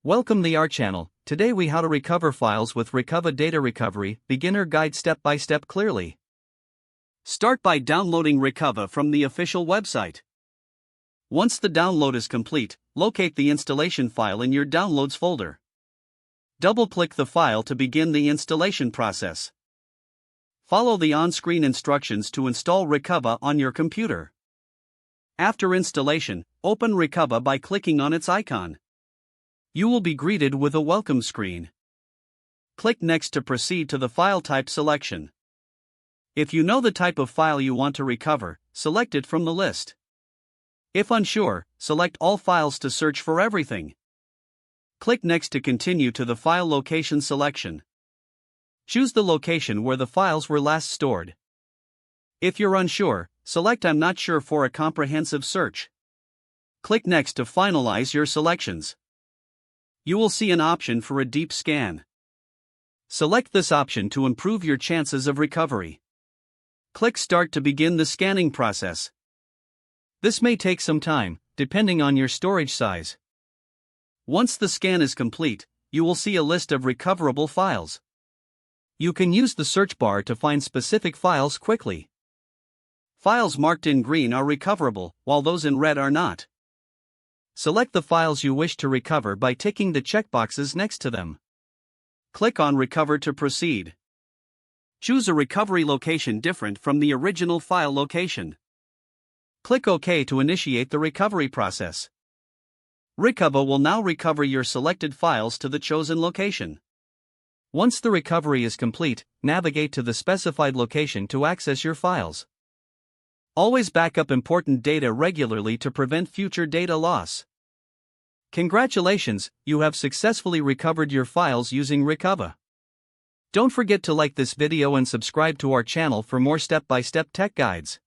Welcome to our channel. Today we how to recover files with Recuva Data Recovery, beginner guide step by step clearly. Start by downloading Recuva from the official website. Once the download is complete, locate the installation file in your Downloads folder. Double-click the file to begin the installation process. Follow the on-screen instructions to install Recuva on your computer. After installation, open Recuva by clicking on its icon. You will be greeted with a welcome screen. Click Next to proceed to the file type selection. If you know the type of file you want to recover, select it from the list. If unsure, select All Files to search for everything. Click Next to continue to the file location selection. Choose the location where the files were last stored. If you're unsure, select I'm not sure for a comprehensive search. Click Next to finalize your selections. You will see an option for a deep scan. Select this option to improve your chances of recovery. Click Start to begin the scanning process. This may take some time, depending on your storage size. Once the scan is complete, you will see a list of recoverable files. You can use the search bar to find specific files quickly. Files marked in green are recoverable, while those in red are not. Select the files you wish to recover by ticking the checkboxes next to them. Click on Recover to proceed. Choose a recovery location different from the original file location. Click OK to initiate the recovery process. Recuva will now recover your selected files to the chosen location. Once the recovery is complete, navigate to the specified location to access your files. Always back up important data regularly to prevent future data loss. Congratulations, you have successfully recovered your files using Recuva. Don't forget to like this video and subscribe to our channel for more step-by-step tech guides.